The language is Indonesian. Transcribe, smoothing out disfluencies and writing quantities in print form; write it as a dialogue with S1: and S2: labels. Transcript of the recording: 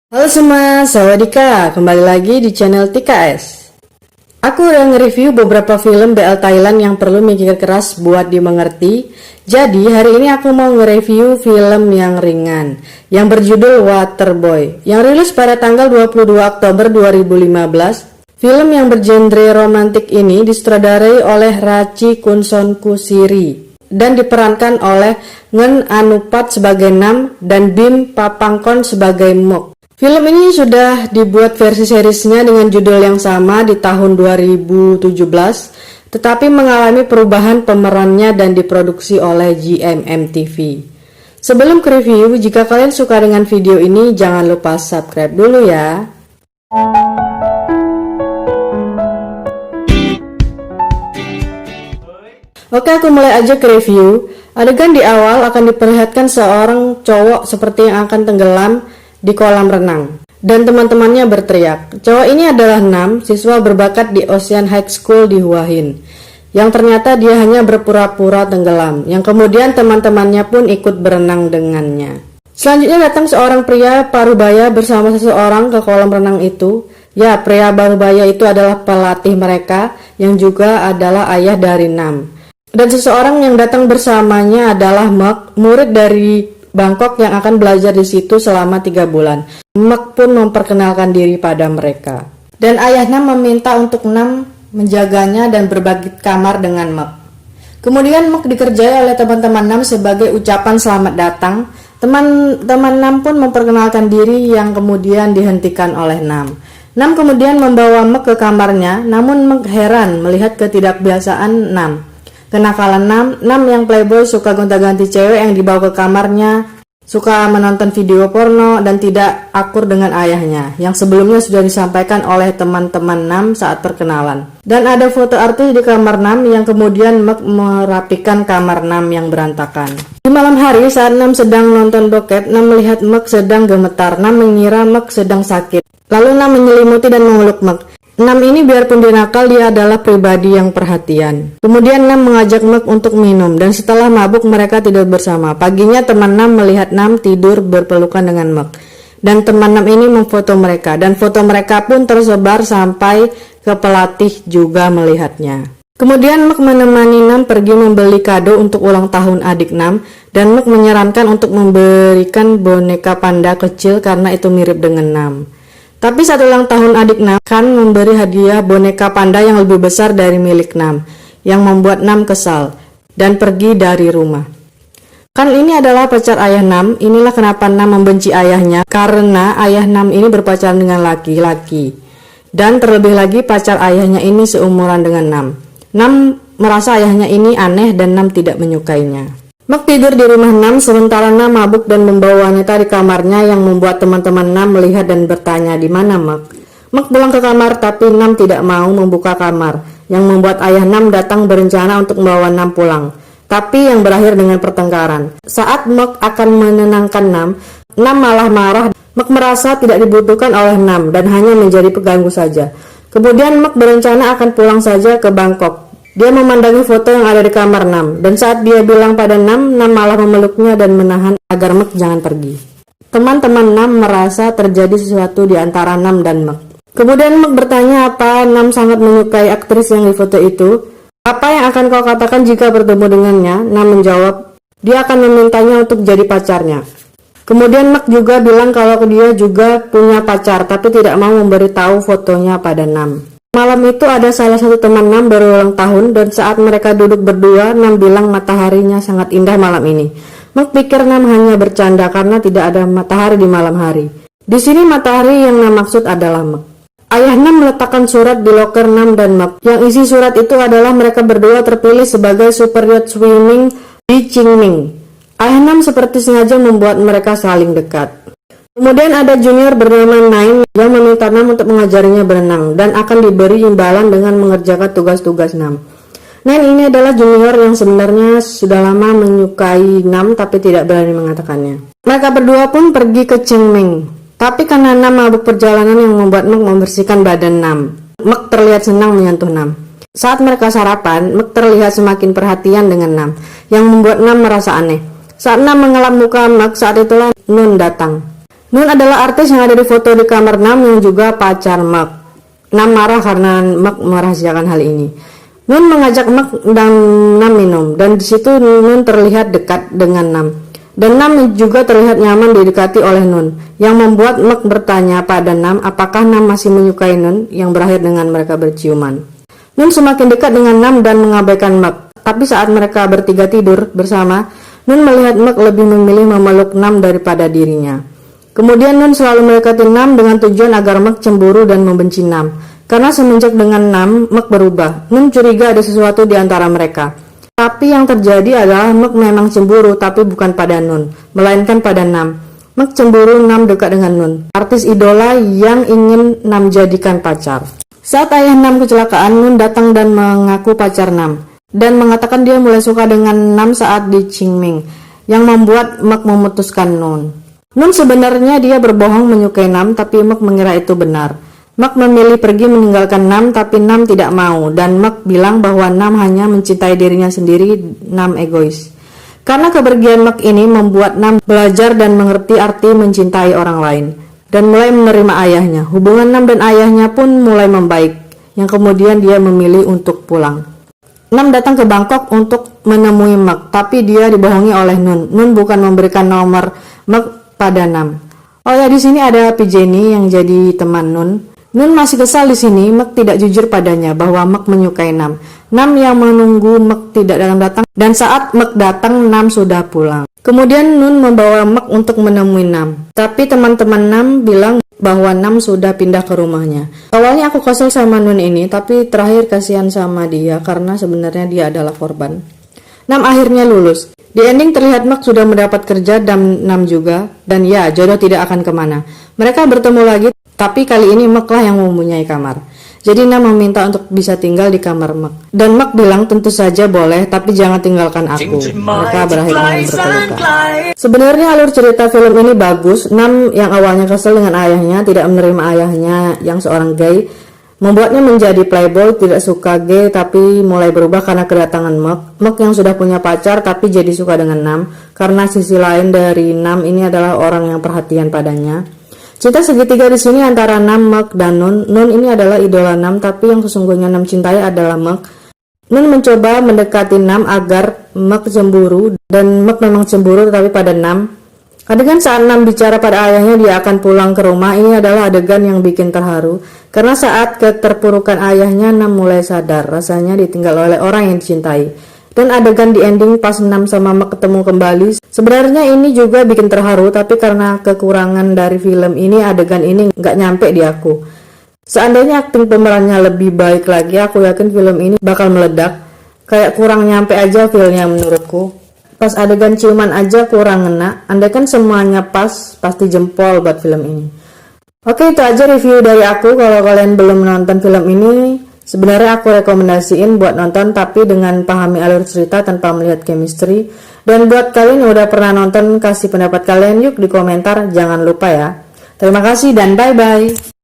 S1: Halo semua, sawadika, kembali lagi di channel TKS. Aku udah nge-review beberapa film BL Thailand yang perlu mikir keras buat dimengerti. Jadi hari ini aku mau nge-review film yang ringan, yang berjudul Waterboy, yang rilis pada tanggal 22 Oktober 2015. Film yang bergenre romantik ini disutradarai oleh Raci Kunsonkusiri dan diperankan oleh Ngen Anupat sebagai Nam dan Bim Papangkon sebagai Mok. Film ini sudah dibuat versi seriesnya dengan judul yang sama di tahun 2017, tetapi mengalami perubahan pemerannya dan diproduksi oleh GMM TV. Sebelum ke review, jika kalian suka dengan video ini, jangan lupa subscribe dulu ya. Oke, aku mulai aja ke review. Adegan di awal akan diperlihatkan seorang cowok seperti yang akan tenggelam di kolam renang, dan teman-temannya berteriak. Cowok ini adalah Nam, siswa berbakat di Ocean High School di Hua Hin, yang ternyata dia hanya berpura-pura tenggelam, yang kemudian teman-temannya pun ikut berenang dengannya. Selanjutnya datang seorang pria parubaya bersama seseorang ke kolam renang itu. Ya, pria parubaya itu adalah pelatih mereka, yang juga adalah ayah dari Nam. Dan seseorang yang datang bersamanya adalah Mek, murid dari Bangkok yang akan belajar di situ selama 3 bulan. Mek pun memperkenalkan diri pada mereka. Dan ayah Nam meminta untuk Nam menjaganya dan berbagi kamar dengan Mek. Kemudian Mek dikerjai oleh teman-teman Nam sebagai ucapan selamat datang. Teman-teman Nam pun memperkenalkan diri yang kemudian dihentikan oleh Nam. Nam kemudian membawa Mek ke kamarnya, namun Mek heran melihat ketidakbiasaan Nam. Kenakalan Nam yang playboy, suka gonta-ganti cewek yang dibawa ke kamarnya, suka menonton video porno, dan tidak akur dengan ayahnya, yang sebelumnya sudah disampaikan oleh teman-teman Nam saat perkenalan. Dan ada foto artis di kamar Nam yang kemudian Mek merapikan kamar Nam yang berantakan. Di malam hari saat Nam sedang nonton bokep, Nam melihat Mek sedang gemetar. Nam mengira Mek sedang sakit. Lalu Nam menyelimuti dan memeluk Mek. Nam ini biarpun dia nakal, dia adalah pribadi yang perhatian. Kemudian Nam mengajak Mek untuk minum, dan setelah mabuk mereka tidur bersama. Paginya teman Nam melihat Nam tidur berpelukan dengan Mek, dan teman Nam ini memfoto mereka, dan foto mereka pun tersebar sampai ke pelatih juga melihatnya. Kemudian Mek menemani Nam pergi membeli kado untuk ulang tahun adik Nam, dan Mek menyarankan untuk memberikan boneka panda kecil karena itu mirip dengan Nam. Tapi saat ulang tahun adik Nam kan memberi hadiah boneka panda yang lebih besar dari milik Nam, yang membuat Nam kesal dan pergi dari rumah. Kan ini adalah pacar ayah Nam, inilah kenapa Nam membenci ayahnya, karena ayah Nam ini berpacaran dengan laki-laki. Dan terlebih lagi pacar ayahnya ini seumuran dengan Nam. Nam merasa ayahnya ini aneh dan Nam tidak menyukainya. Mek tidur di rumah Nam sementara Nam mabuk dan membawa wanita di kamarnya yang membuat teman-teman Nam melihat dan bertanya di mana Mek. Mek pulang ke kamar tapi Nam tidak mau membuka kamar, yang membuat ayah Nam datang berencana untuk membawa Nam pulang. Tapi yang berakhir dengan pertengkaran. Saat Mek akan menenangkan Nam malah marah. Mek merasa tidak dibutuhkan oleh Nam dan hanya menjadi pengganggu saja. Kemudian Mek berencana akan pulang saja ke Bangkok. Dia memandangi foto yang ada di kamar Nam, dan saat dia bilang pada Nam malah memeluknya dan menahan agar Mek jangan pergi. Teman-teman Nam merasa terjadi sesuatu di antara Nam dan Mek. Kemudian Mek bertanya apa Nam sangat menyukai aktris yang di foto itu. Apa yang akan kau katakan jika bertemu dengannya? Nam menjawab, dia akan memintanya untuk jadi pacarnya. Kemudian Mek juga bilang kalau dia juga punya pacar, tapi tidak mau memberitahu fotonya pada Nam. Malam itu ada salah satu teman Nam berulang tahun, dan saat mereka duduk berdua, Nam bilang mataharinya sangat indah malam ini. Mek pikir Nam hanya bercanda karena tidak ada matahari di malam hari. Di sini matahari yang Nam maksud adalah Mek. Ayah Nam meletakkan surat di loker Nam dan Mek. Yang isi surat itu adalah mereka berdua terpilih sebagai super yacht swimming di Qingming. Ayah Nam seperti sengaja membuat mereka saling dekat. Kemudian ada junior bernama Nine yang meminta Nam untuk mengajarinya berenang dan akan diberi imbalan dengan mengerjakan tugas-tugas Nam. Nine ini adalah junior yang sebenarnya sudah lama menyukai Nam tapi tidak berani mengatakannya. Mereka berdua pun pergi ke Qingming. Tapi karena Nam mabuk perjalanan yang membuat Mek membersihkan badan Nam. Mek terlihat senang menyentuh Nam. Saat mereka sarapan, Mek terlihat semakin perhatian dengan Nam, yang membuat Nam merasa aneh. Saat Nam mengelap muka Mek, saat itulah Nun datang. Nun adalah artis yang ada di foto di kamar Nam yang juga pacar Mek. Nam marah karena Mek merahasiakan hal ini. Nun mengajak Mek dan Nam minum, dan di situ Nun terlihat dekat dengan Nam. Dan Nam juga terlihat nyaman didekati oleh Nun, yang membuat Mek bertanya pada Nam apakah Nam masih menyukai Nun, yang berakhir dengan mereka berciuman. Nun semakin dekat dengan Nam dan mengabaikan Mek, tapi saat mereka bertiga tidur bersama, Nun melihat Mek lebih memilih memeluk Nam daripada dirinya. Kemudian Nun selalu mendekati Nam dengan tujuan agar Mek cemburu dan membenci Nam. Karena semenjak dengan Nam, Mek berubah. Nun curiga ada sesuatu di antara mereka. Tapi yang terjadi adalah Mek memang cemburu, tapi bukan pada Nun, melainkan pada Nam. Mek cemburu Nam dekat dengan Nun, artis idola yang ingin Nam jadikan pacar. Saat ayah Nam kecelakaan, Nun datang dan mengaku pacar Nam, dan mengatakan dia mulai suka dengan Nam saat di Qingming, yang membuat Mek memutuskan Nun. Nun sebenarnya dia berbohong menyukai Nam, tapi Mek mengira itu benar. Mek memilih pergi meninggalkan Nam, tapi Nam tidak mau, dan Mek bilang bahwa Nam hanya mencintai dirinya sendiri. Nam egois. Karena kepergian Mek ini membuat Nam belajar dan mengerti arti mencintai orang lain, dan mulai menerima ayahnya. Hubungan Nam dan ayahnya pun mulai membaik, yang kemudian dia memilih untuk pulang. Nam datang ke Bangkok untuk menemui Mek, tapi dia dibohongi oleh Nun. Nun bukan memberikan nomor Mek pada Nam. Oh ya, di sini ada Pijeni yang jadi teman Nun. Nun masih kesal di sini. Mek tidak jujur padanya bahwa Mek menyukai Nam. Nam yang menunggu Mek tidak datang, dan saat Mek datang, Nam sudah pulang. Kemudian Nun membawa Mek untuk menemui Nam. Tapi teman-teman Nam bilang bahwa Nam sudah pindah ke rumahnya. Awalnya aku kesal sama Nun ini, tapi terakhir kasihan sama dia karena sebenarnya dia adalah korban. Nam akhirnya lulus. Di ending terlihat Mek sudah mendapat kerja dan Nam juga, dan ya, jodoh tidak akan kemana. Mereka bertemu lagi, tapi kali ini Mek lah yang mempunyai kamar. Jadi Nam meminta untuk bisa tinggal di kamar Mek. Dan Mek bilang tentu saja boleh, tapi jangan tinggalkan aku. Mereka berakhir dengan berpelukan. Sebenarnya alur cerita film ini bagus. Nam yang awalnya kesal dengan ayahnya, tidak menerima ayahnya yang seorang gay, membuatnya menjadi playboy, tidak suka gay, tapi mulai berubah karena kedatangan Mek. Mek yang sudah punya pacar tapi jadi suka dengan Nam, karena sisi lain dari Nam ini adalah orang yang perhatian padanya. Cinta segitiga di sini antara Nam, Mek, dan Nun. Nun ini adalah idola Nam, tapi yang sesungguhnya Nam cintai adalah Mek. Nun mencoba mendekati Nam agar Mek cemburu, dan Mek memang cemburu tetapi pada Nam. Adegan saat Nam bicara pada ayahnya dia akan pulang ke rumah, ini adalah adegan yang bikin terharu. Karena saat keterpurukan ayahnya, Nam mulai sadar rasanya ditinggal oleh orang yang dicintai. Dan adegan di ending pas Nam sama Mek ketemu kembali, sebenarnya ini juga bikin terharu, tapi karena kekurangan dari film ini, adegan ini nggak nyampe di aku. Seandainya akting pemerannya lebih baik lagi, aku yakin film ini bakal meledak. Kayak kurang nyampe aja filmnya menurutku. Pas adegan ciuman aja kurang ngena, andaikan semuanya pas, pasti jempol buat film ini. Oke, itu aja review dari aku. Kalau kalian belum nonton film ini, sebenarnya aku rekomendasiin buat nonton, tapi dengan pahami alur cerita tanpa melihat chemistry. Dan buat kalian yang udah pernah nonton, kasih pendapat kalian yuk di komentar, jangan lupa ya. Terima kasih dan bye-bye.